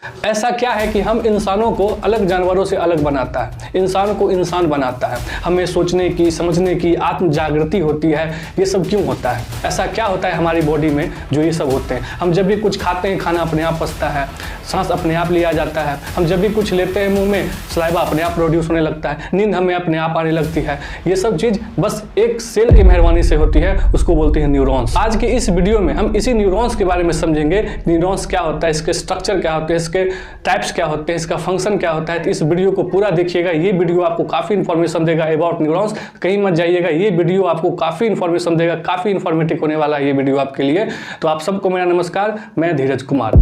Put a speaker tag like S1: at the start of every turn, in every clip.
S1: ऐसा क्या है कि हम इंसानों को अलग जानवरों से अलग बनाता है, इंसान को इंसान बनाता है, हमें सोचने की, समझने की, आत्म जागृति होती है। ये सब क्यों होता है? ऐसा क्या होता है हमारी बॉडी में जो ये सब होते हैं? हम जब भी कुछ खाते हैं, खाना अपने आप पचता है, सांस अपने आप लिया जाता है, हम जब भी कुछ लेते हैं मुंह में, सलाइवा अपने आप प्रोड्यूस होने लगता है, नींद हमें अपने आप आने लगती है। ये सब चीज़ बस एक सेल की मेहरबानी से होती है, उसको बोलते हैं न्यूरॉन्स। आज के इस वीडियो में हम इसी न्यूरॉन्स के बारे में समझेंगे। न्यूरॉन्स क्या होता है, इसके स्ट्रक्चर क्या होते हैं, इसके टाइप्स क्या होते हैं, इसका फंक्शन क्या होता है। तो इस वीडियो को पूरा देखिएगा, ये वीडियो आपको काफ़ी इन्फॉर्मेशन देगा अबाउट न्यूरॉन्स। कहीं मत जाइएगा, ये वीडियो आपको काफ़ी इन्फॉर्मेशन देगा, काफ़ी इन्फॉर्मेटिव होने वाला है ये वीडियो आपके लिए। तो आप सबको मेरा नमस्कार, मैं धीरज कुमार।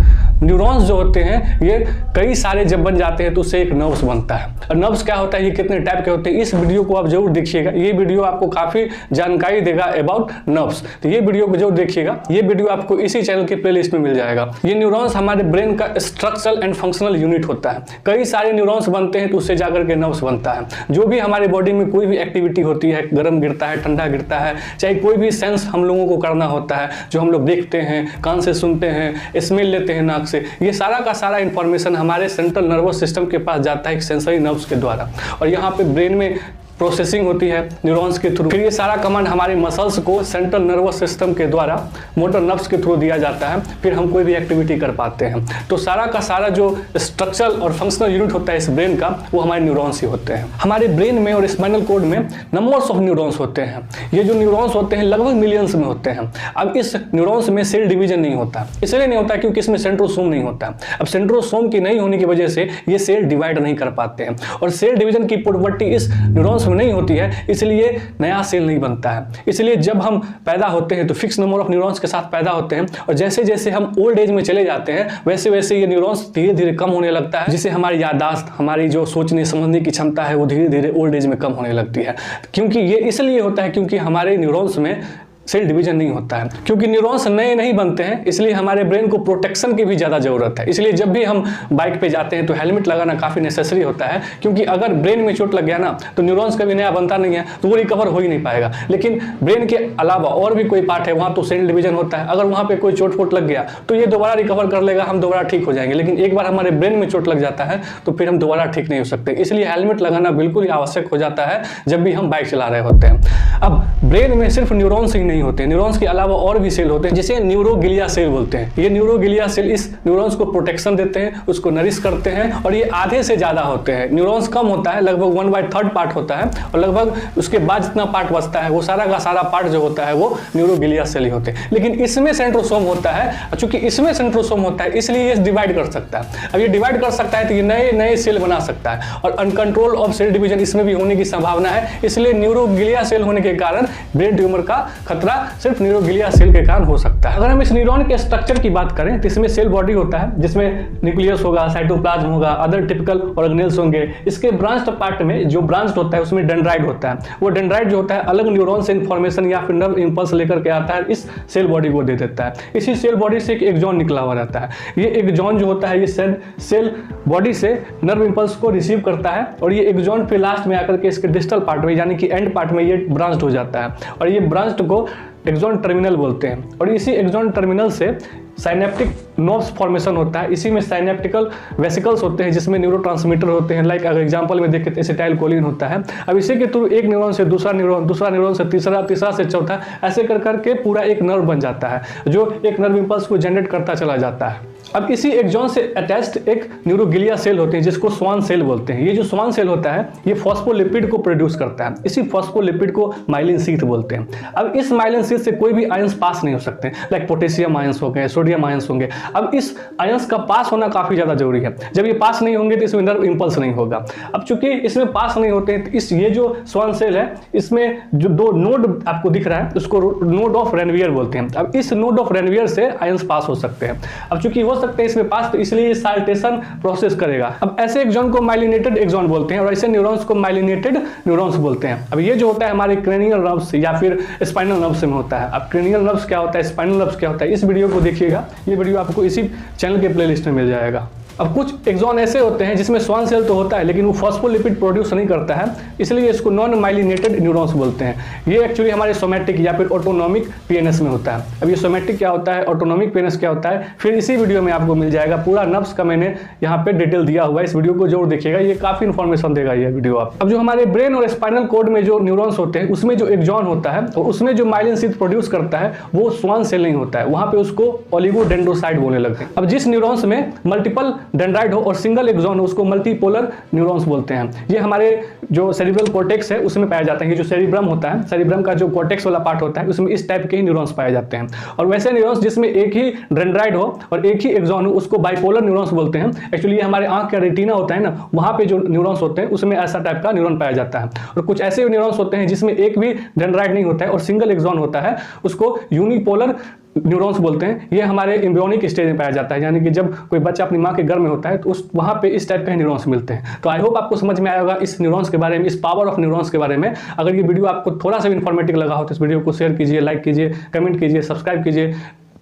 S1: न्यूरॉन्स जो होते हैं ये कई सारे जब बन जाते हैं तो उससे एक नर्व्स बनता है। और नर्व्स क्या होता है, ये कितने टाइप के होते हैं, इस वीडियो को आप जरूर देखिएगा। ये वीडियो आपको काफ़ी जानकारी देगा अबाउट नर्व्स। तो ये वीडियो को जरूर देखिएगा, ये वीडियो आपको इसी चैनल की प्लेलिस्ट में मिल जाएगा। ये न्यूरॉन्स हमारे ब्रेन का स्ट्रक्चरल एंड फंक्शनल यूनिट होता है। कई सारे न्यूरॉन्स बनते हैं तो उससे जाकर के नर्व्स बनता है। जो भी हमारे बॉडी में कोई भी एक्टिविटी होती है, गर्म गिरता है, ठंडा गिरता है, चाहे कोई भी सेंस हम लोगों को करना होता है, जो हम लोग देखते हैं, कान से सुनते हैं, स्मेल लेते हैं नाक से, ये सारा का सारा इंफॉर्मेशन हमारे सेंट्रल नर्वस सिस्टम के पास जाता है एक सेंसरी नर्व्स के द्वारा। और यहाँ पे ब्रेन में प्रोसेसिंग होती है न्यूरॉन्स के थ्रू। फिर ये सारा कमांड हमारे मसल्स को सेंट्रल नर्वस सिस्टम के द्वारा मोटर नर्व्स के थ्रू दिया जाता है, फिर हम कोई भी एक्टिविटी कर पाते हैं। तो सारा का सारा जो स्ट्रक्चरल और फंक्शनल यूनिट होता है इस ब्रेन का, वो हमारे न्यूरॉन्स ही होते हैं। हमारे ब्रेन में और स्पाइनल कॉर्ड में नंबर्स ऑफ न्यूरॉन्स होते हैं। ये जो न्यूरॉन्स होते हैं लगभग मिलियंस में होते हैं। अब इस न्यूरॉन्स में सेल डिवीजन नहीं होता, इसलिए नहीं होता क्योंकि इसमें सेंट्रोसोम नहीं होता। अब सेंट्रोसोम की नहीं होने की वजह से ये सेल डिवाइड नहीं कर पाते हैं, और सेल डिवीजन की प्रॉपर्टी इस न्यूरॉन्स में नहीं होती है, इसलिए नया सेल नहीं बनता है। इसलिए जब हम पैदा होते हैं तो फिक्स नंबर ऑफ न्यूरॉन्स के साथ पैदा होते हैं, और जैसे जैसे हम ओल्ड एज में चले जाते हैं वैसे वैसे ये न्यूरॉन्स धीरे धीरे कम होने लगता है, जिससे हमारी याददाश्त, हमारी जो सोचने समझने की क्षमता है वो धीरे धीरे ओल्ड एज में कम होने लगती है। क्योंकि ये इसलिए होता है क्योंकि हमारे न्यूरॉन्स में सेल डिवीजन नहीं होता है। क्योंकि न्यूरॉन्स नए नहीं बनते हैं, इसलिए हमारे ब्रेन को प्रोटेक्शन की भी ज़्यादा ज़रूरत है। इसलिए जब भी हम बाइक पे जाते हैं तो हेलमेट लगाना काफ़ी नेसेसरी होता है, क्योंकि अगर ब्रेन में चोट लग गया ना तो न्यूरॉन्स कभी नया बनता नहीं है, तो वो रिकवर हो ही नहीं पाएगा। लेकिन ब्रेन के अलावा और भी कोई पार्ट है, वहाँ तो सेल डिवीजन होता है। अगर वहाँ पर कोई चोट फोट लग गया तो ये दोबारा रिकवर कर लेगा, हम दोबारा ठीक हो जाएंगे। लेकिन एक बार हमारे ब्रेन में चोट लग जाता है तो फिर हम दोबारा ठीक नहीं हो सकते। इसलिए हेलमेट लगाना बिल्कुल ही आवश्यक हो जाता है जब भी हम बाइक चला रहे होते हैं। अब ब्रेन में सिर्फ न्यूरॉन्स ही नहीं होते, न्यूरॉन्स के अलावा और भी सेल होते हैं, जिसे न्यूरोग्लिया सेल बोलते हैं। ये न्यूरोग्लिया सेल इस न्यूरॉन्स को प्रोटेक्शन देते हैं, उसको नरिश करते हैं, और ये आधे से ज़्यादा होते हैं। न्यूरॉन्स कम होता है, लगभग 1/3 पार्ट होता है, और लगभग उसके बाद जितना पार्ट बचता है वो सारा का सारा पार्ट जो होता है वो न्यूरोग्लिया सेल ही होते हैं। लेकिन इसमें सेंट्रोसोम होता है, चूंकि इसमें सेंट्रोसोम होता है इसलिए ये डिवाइड कर सकता है। अब ये डिवाइड कर सकता है तो ये नए नए सेल बना सकता है, और अनकंट्रोल ऑफ सेल डिवीजन इसमें भी होने की संभावना है। इसलिए न्यूरोग्लिया सेल होने के कारण ब्रेन ट्यूमर का खतरा सिर्फ न्यूरोग्लिया सेल के कारण हो सकता है। अगर हम इस न्यूरॉन के स्ट्रक्चर की बात करें तो इसमें सेल बॉडी होता है, जिसमें न्यूक्लियस होगा, साइटोप्लाज्म होगा, अदर टिपिकल ऑर्गेनेल्स होंगे। इसके ब्रांच्ड पार्ट में जो ब्रांच्ड होता है उसमें डेंड्राइट होता है। वो डेंड्राइट जो होता है अलग न्यूरॉन से इंफॉर्मेशन या फिर नर्व इंपल्स लेकर के आता है, इस सेल बॉडी को दे देता है। इसी सेल बॉडी से एक एक्सॉन निकला हुआ रहता है। ये एक्सॉन जो होता है ये सेल बॉडी से नर्व इंपल्स को रिसीव करता है, और ये एक्सॉन फिर लास्ट में आकर के इसके डिस्टल पार्ट में यानी कि एंड पार्ट में ये ब्रांच्ड हो जाता है, और ये ब्रांच्ड को एक्सॉन टर्मिनल बोलते हैं। और इसी एक्सॉन टर्मिनल से साइनेप्टिक नर्व्स फॉर्मेशन होता है। इसी में साइनेप्टिकल वेसिकल्स होते हैं, जिसमें न्यूरोट्रांसमीटर होते हैं। लाइक अगर एग्जांपल में देखें तो एसिटाइलकोलिन होता है। अब इसी के थ्रू एक न्यूरॉन से दूसरा न्यूरॉन से तीसरा, तीसरा से चौथा, ऐसे कर करके पूरा एक नर्व बन जाता है, जो एक नर्व इंपल्स को जनरेट करता चला जाता है। अब इसी एक्सॉन से अटैच्ड एक न्यूरोग्लिया सेल होते हैं, जिसको स्वान सेल बोलते हैं। ये जो स्वान सेल होता है ये फॉस्फोलिपिड को प्रोड्यूस करता है। इसी फॉस्फोलिपिड को माइलिन शीथ बोलते हैं। अब इस माइलिन शीथ से कोई भी आयंस पास नहीं हो सकते, लाइक पोटेशियम आयंस हो गए, सोडियम आयंस होंगे। अब इस आयंस का पास होना काफी ज्यादा जरूरी है। जब ये पास नहीं होंगे तो इसमें नर्व इंपल्स नहीं होगा। अब चूंकि इसमें पास नहीं होते हैं तो इस ये जो स्वान सेल है इसमें जो दो नोड आपको दिख रहा है उसको नोड ऑफ रेनवियर बोलते हैं। अब इस नोड ऑफ रेनवियर से आयंस पास हो सकते हैं। अब चूंकि हो सकते हैं इसमें पास, तो इसलिए साल्टेशन प्रोसेस करेगा। अब ऐसे एक्सॉन को माइलिनेटेड एक्सॉन बोलते हैं, और ऐसे न्यूरॉन्स को माइलिनेटेड न्यूरॉन्स बोलते हैं। अब ये जो होता है हमारे क्रेनियल नर्व्स या फिर स्पाइनल नर्व्स में होता है। अब क्रेनियल नर्व्स क्या होता है, स्पाइनल नर्व्स क्या होता है, इस वीडियो को देखिएगा। ये वीडियो आपको इसी चैनल के प्लेलिस्ट में मिल जाएगा। अब कुछ एक्सॉन ऐसे होते हैं जिसमें स्वान सेल तो होता है लेकिन वो फॉस्फोलिपिड प्रोड्यूस नहीं करता है, इसलिए इसको नॉन माइलिनेटेड न्यूरॉन्स बोलते हैं। ये एक्चुअली हमारे सोमैटिक या फिर ऑटोनॉमिक पीएनएस में होता है। अब ये सोमैटिक क्या होता है, ऑटोनॉमिक पीएनएस क्या होता है, फिर इसी वीडियो में आपको मिल जाएगा। पूरा नर्व्स का मैंने यहाँ पे डिटेल दिया हुआ है, इस वीडियो को जरूर देखिएगा, ये काफी इंफॉर्मेशन देगा ये वीडियो आप। अब जो हमारे ब्रेन और स्पाइनल कॉर्ड में जो न्यूरॉन्स होते हैं उसमें जो एक्सॉन होता है और उसमें जो माइलिन शीथ प्रोड्यूस करता है वो स्वान सेल नहीं होता है, वहां पे उसको ओलिगोडेंड्रोसाइट बोलने लगते हैं। अब जिस न्यूरॉन्स में मल्टीपल डेंड्राइट हो और सिंगल एक्सॉन हो उसको मल्टीपोलर न्यूरॉन्स बोलते हैं। ये हमारे जो सेरिब्रल कॉर्टेक्स है उसमें पाया जाता है। ये जो सेरिब्रम होता है, सेरिब्रम का जो कॉर्टेक्स वाला पार्ट होता है उसमें इस टाइप के ही न्यूरॉन्स पाए जाते हैं। और वैसे न्यूरॉन्स जिसमें एक ही डेंड्राइट हो और एक ही एक्सॉन हो उसको बाइपोलर न्यूरॉन्स बोलते हैं। एक्चुअली ये हमारे आंख का रेटिना होता है ना, वहां पे जो न्यूरॉन्स होते हैं उसमें ऐसा टाइप का न्यूरॉन पाया जाता है। और कुछ ऐसे न्यूरॉन्स होते हैं जिसमें एक भी डेंड्राइट नहीं होता है और सिंगल एक्सॉन होता है, उसको यूनिपोलर न्यूरॉन्स बोलते हैं। ये हमारे एम्ब्रियोनिक स्टेज में पाया जाता है, यानी कि जब कोई बच्चा अपनी माँ के गर्भ में होता है तो उस वहाँ पे इस टाइप के न्यूरॉन्स मिलते हैं। तो आई होप आपको समझ में आया होगा इस न्यूरॉन्स के बारे में, इस पावर ऑफ न्यूरॉन्स के बारे में। अगर ये वीडियो आपको थोड़ा सा इन्फॉर्मेटिव लगा हो तो इस वीडियो को शेयर कीजिए, लाइक कीजिए, कमेंट कीजिए, सब्सक्राइब कीजिए।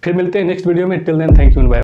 S1: फिर मिलते हैं नेक्स्ट वीडियो में। Till then thank you and bye.